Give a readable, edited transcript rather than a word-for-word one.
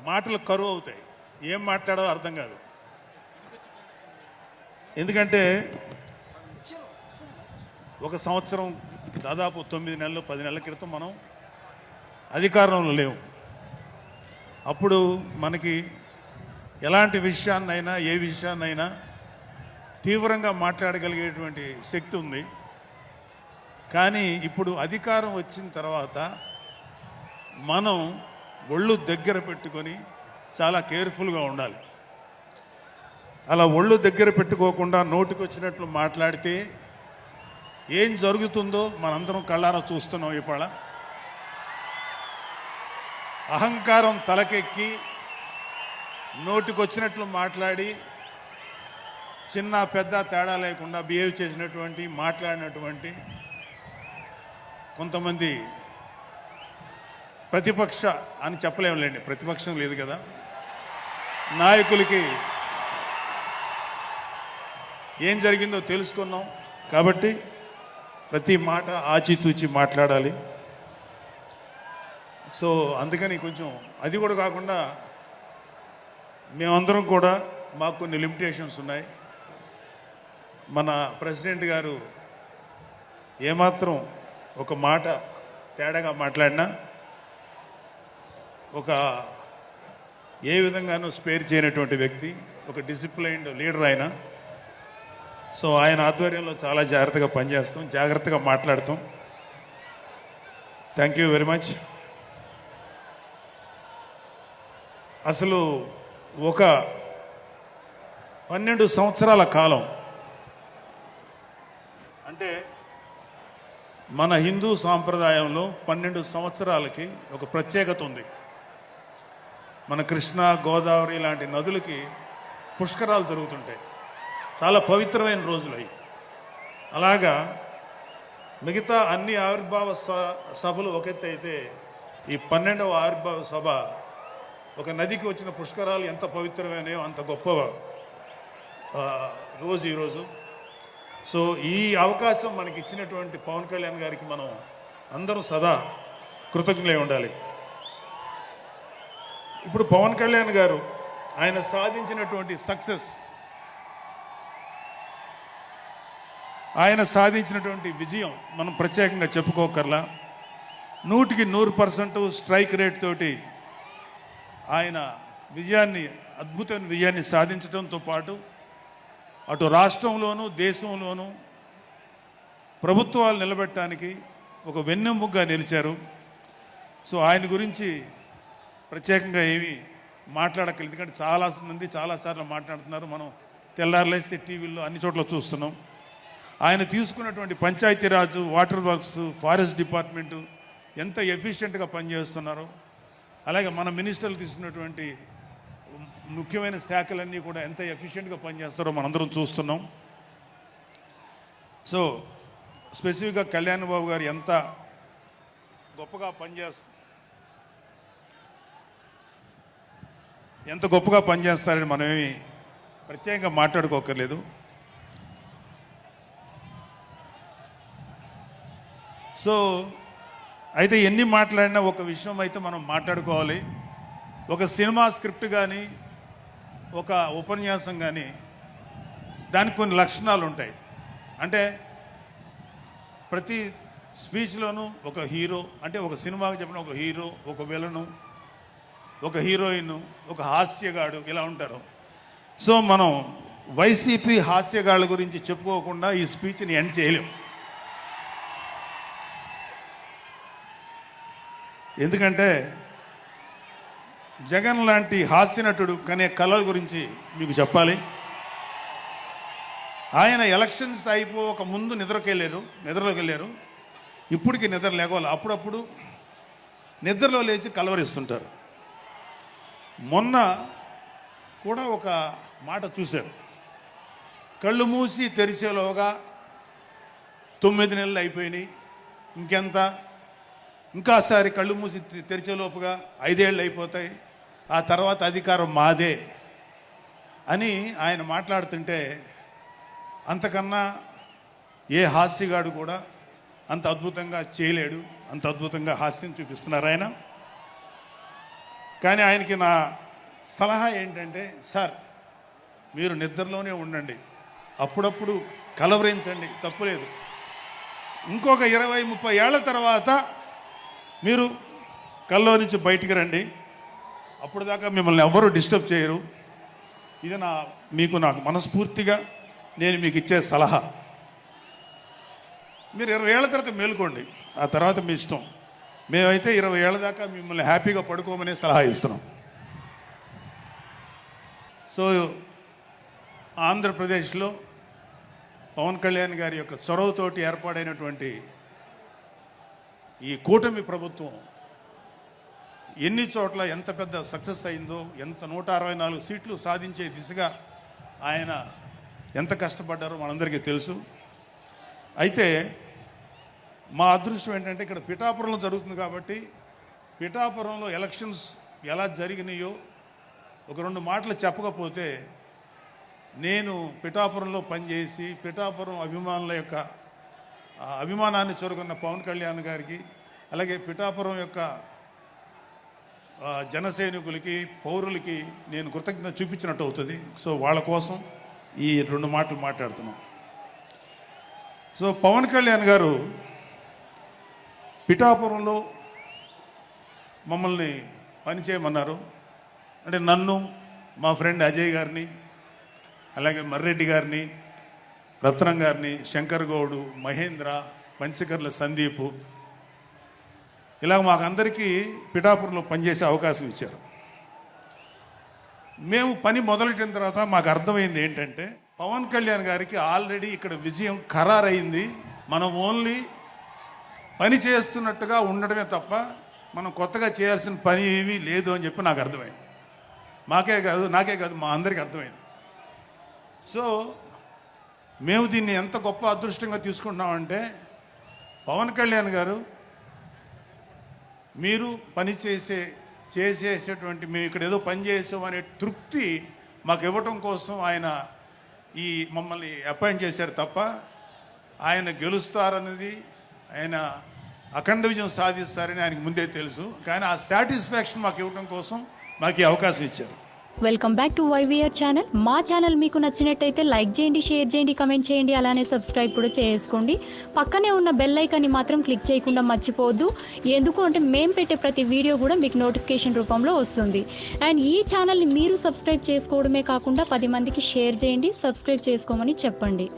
మాటలు కరువు అవుతాయి, ఏం మాట్లాడో అర్థం కాదు. ఎందుకంటే ఒక సంవత్సరం దాదాపు 9 నెలలు 10 నెలల క్రితం మనం అధికారంలో లేవు. అప్పుడు మనకి ఎలాంటి విషయాన్నైనా ఏ విషయాన్నైనా తీవ్రంగా మాట్లాడగలిగేటువంటి శక్తి ఉంది. కానీ ఇప్పుడు అధికారం వచ్చిన తర్వాత మనం ఒళ్ళు దగ్గర పెట్టుకొని చాలా కేర్ఫుల్గా ఉండాలి. అలా ఒళ్ళు దగ్గర పెట్టుకోకుండా నోటికి వచ్చినట్లు మాట్లాడితే ఏం జరుగుతుందో మనందరం కళ్ళారా చూస్తున్నాం. ఇవాళ అహంకారం తలకెక్కి నోటికొచ్చినట్లు మాట్లాడి చిన్న పెద్ద తేడా లేకుండా బిహేవ్ చేసినటువంటి మాట్లాడినటువంటి కొంతమంది ప్రతిపక్ష అని చెప్పలేములేండి, ప్రతిపక్షం లేదు కదా, నాయకులకి ఏం జరిగిందో తెలుసుకున్నాం. కాబట్టి ప్రతి మాట ఆచితూచి మాట్లాడాలి. సో అందుకని కొంచెం అది కూడా కాకుండా మేమందరం కూడా మాకు కొన్ని లిమిటేషన్స్ ఉన్నాయి. మన ప్రెసిడెంట్ గారు ఏమాత్రం ఒక మాట తేడాగా మాట్లాడినా ఒక ఏ విధంగానూ స్పేర్ చేయనటువంటి వ్యక్తి, ఒక డిసిప్లైన్డ్ లీడర్ ఆయన. సో ఆయన ఆధ్వర్యంలో చాలా జాగ్రత్తగా పనిచేస్తాం, జాగ్రత్తగా మాట్లాడతాం. Thank you very much. అసలు ఒక 12 సంవత్సరాల కాలం అంటే మన హిందూ సాంప్రదాయంలో 12 సంవత్సరాలకి ఒక ప్రత్యేకత ఉంది. మన కృష్ణ గోదావరి లాంటి నదులకి పుష్కరాలు జరుగుతుంటాయి, చాలా పవిత్రమైన రోజులు అవి. అలాగా మిగతా అన్ని ఆవిర్భావ సభలు ఒక ఎత్తు అయితే ఈ 12వ ఆవిర్భావ సభ ఒక నదికి వచ్చిన పుష్కరాలు ఎంత పవిత్రమైనయో అంత గొప్ప రోజు ఈరోజు. సో ఈ అవకాశం మనకి ఇచ్చినటువంటి పవన్ కళ్యాణ్ గారికి మనం అందరం సదా కృతజ్ఞులై ఉండాలి. ఇప్పుడు పవన్ కళ్యాణ్ గారు ఆయన సాధించినటువంటి సక్సెస్, ఆయన సాధించినటువంటి విజయం మనం ప్రత్యేకంగా చెప్పుకోకర్లా. 100కి 100% స్ట్రైక్ రేట్ తోటి ఆయన విజయాన్ని, అద్భుతమైన విజయాన్ని సాధించడంతో పాటు అటు రాష్ట్రంలోనూ దేశంలోనూ ప్రభుత్వాలు నిలబెట్టడానికి ఒక వెన్నెముగ్గా నిలిచారు. సో ఆయన గురించి ప్రత్యేకంగా ఏమీ మాట్లాడక్కర్లేదు, ఎందుకంటే చాలామంది చాలాసార్లు మాట్లాడుతున్నారు. మనం తెల్లారులేస్తే టీవీల్లో అన్ని చోట్ల చూస్తున్నాం. ఆయన తీసుకున్నటువంటి Panchayati Raj, water works, forest department ఎంత ఎఫిషియెంట్గా పనిచేస్తున్నారో, అలాగే మన మినిస్టర్లు తీసుకున్నటువంటి ముఖ్యమైన శాఖలన్నీ కూడా ఎంత ఎఫిషియెంట్గా పనిచేస్తారో మనందరం చూస్తున్నాం. సో స్పెసిఫిక్గా కళ్యాణ్ బాబు గారు ఎంత గొప్పగా పనిచేస్తారని మనమేమి ప్రత్యేకంగా మాట్లాడుకోకర్లేదు. సో అయితే ఎన్ని మాట్లాడినా ఒక విషయం అయితే మనం మాట్లాడుకోవాలి. ఒక సినిమా స్క్రిప్ట్ కానీ ఒక ఉపన్యాసం కానీ దానికి కొన్ని లక్షణాలు ఉంటాయి. అంటే ప్రతి స్పీచ్లోనూ ఒక హీరో, అంటే ఒక సినిమాకి చెప్పిన ఒక హీరో, ఒక విలను, ఒక హీరోయిన్, ఒక హాస్యగాడు, ఇలా ఉంటారు. సో మనం వైసీపీ హాస్యగాళ్ళ గురించి చెప్పుకోకుండా ఈ స్పీచ్ని ఎండ్ చేయలేం. ఎందుకంటే జగన్ లాంటి హాస్యనటుడు కనే కళల గురించి మీకు చెప్పాలి. ఆయన ఎలక్షన్స్ అయిపోక ముందు నిద్రలోకి వెళ్ళారు. ఇప్పటికి నిద్ర లేవాలి. అప్పుడప్పుడు నిద్రలో లేచి కలవరిస్తుంటారు. మొన్న కూడా ఒక మాట చూశారు, కళ్ళు మూసి తెరిచేలోగా 9 నెలలు అయిపోయినాయి, ఇంకెంత, ఇంకాసారి కళ్ళు మూసి తెరిచేలోపుగా 5 ఏళ్ళు అయిపోతాయి, ఆ తర్వాత అధికారం మాదే అని ఆయన మాట్లాడుతుంటే అంతకన్నా ఏ హాస్యగాడు కూడా అంత అద్భుతంగా చేయలేడు, అంత అద్భుతంగా హాస్యం చూపిస్తున్నారు ఆయన. కానీ ఆయనకి నా సలహా ఏంటంటే, సార్ మీరు నిద్రలోనే ఉండండి, అప్పుడప్పుడు కలవరించండి, తప్పులేదు. ఇంకొక 20-30 ఏళ్ల తర్వాత మీరు కల్లో నుంచి బయటికి రండి, అప్పుడు దాకా మిమ్మల్ని ఎవ్వరూ డిస్టర్బ్ చేయరు. ఇది నాకు మనస్ఫూర్తిగా నేను మీకు ఇచ్చే సలహా. మీరు 20 ఏళ్ల తర్వాత మేలుకోండి, ఆ తర్వాత మీ ఇష్టం. మేమైతే 20 ఏళ్ల దాకా మిమ్మల్ని హ్యాపీగా పడుకోమనే సలహా ఇస్తున్నాం. సో ఆంధ్రప్రదేశ్లో పవన్ కళ్యాణ్ గారి యొక్క చొరవతోటి ఏర్పాడైనటువంటి ఈ కూటమి ప్రభుత్వం ఎన్ని చోట్ల ఎంత పెద్ద సక్సెస్ అయిందో, ఎంత 164 సీట్లు సాధించే దిశగా ఆయన ఎంత కష్టపడ్డారో మనందరికీ తెలుసు. అయితే మా అదృష్టం ఏంటంటే ఇక్కడ పిఠాపురంలో జరుగుతుంది కాబట్టి పిఠాపురంలో ఎలక్షన్స్ ఎలా జరిగినాయో ఒక 2 మాటలు చెప్పకపోతే, నేను పిఠాపురంలో పనిచేసి పిఠాపురం అభిమానుల యొక్క అభిమానాన్ని చూరుకున్న పవన్ కళ్యాణ్ గారికి, అలాగే పిఠాపురం యొక్క జన సైనికులకి, పౌరులకి నేను కృతజ్ఞత చూపించినట్టు అవుతుంది. సో వాళ్ళ కోసం ఈ 2 మాటలు మాట్లాడుతున్నాం. సో పవన్ కళ్యాణ్ గారు పిఠాపురంలో మమ్మల్ని పనిచేయమన్నారు. అంటే నన్ను, మా ఫ్రెండ్ అజయ్ గారిని, అలాగే మర్రెడ్డి గారిని, రత్నం గారిని, శంకర్ గౌడు, మహేంద్ర, పంచకర్ల సందీపు, ఇలా మాకందరికీ పిఠాపురంలో పనిచేసే అవకాశం ఇచ్చారు. మేము పని మొదలెట్టిన తర్వాత మాకు అర్థమైంది ఏంటంటే, పవన్ కళ్యాణ్ గారికి ఆల్రెడీ ఇక్కడ విజయం ఖరారైంది. మనం ఓన్లీ పని చేస్తున్నట్టుగా ఉండడమే తప్ప మనం కొత్తగా చేయాల్సిన పని ఏమీ లేదు అని చెప్పి నాకు అర్థమైంది. నాకే కాదు మా అందరికీ అర్థమైంది. సో మేము దీన్ని ఎంత గొప్ప అదృష్టంగా తీసుకుంటున్నామంటే, పవన్ కళ్యాణ్ గారు మీరు పని చేసేసేటువంటి మేము ఇక్కడ ఏదో పని చేసాం అనే తృప్తి మాకు ఇవ్వటం కోసం ఆయన మమ్మల్ని అపాయింట్ చేశారు తప్ప ఆయన గెలుస్తారన్నది, ఆయన అఖండ విజయం సాధిస్తారని ఆయనకు ముందే తెలుసు. కానీ ఆ సాటిస్ఫాక్షన్ మాకు ఇవ్వడం కోసం మాకు ఈ అవకాశం ఇచ్చారు. Welcome back to YVR channel. మా ఛానల్ మీకు నచ్చినట్టయితే లైక్ చేయండి, షేర్ చేయండి, కమెంట్ చేయండి, అలానే సబ్స్క్రైబ్ కూడా చేసుకోండి. పక్కనే ఉన్న బెల్ ఐకాన్ని మాత్రం క్లిక్ చేయకుండా మర్చిపోవద్దు. ఎందుకు అంటే మేము పెట్టే ప్రతి వీడియో కూడా మీకు నోటిఫికేషన్ రూపంలో వస్తుంది. అండ్ ఈ ఛానల్ని మీరు సబ్స్క్రైబ్ చేసుకోవడమే కాకుండా 10 మందికి షేర్ చేయండి, సబ్స్క్రైబ్ చేసుకోమని చెప్పండి.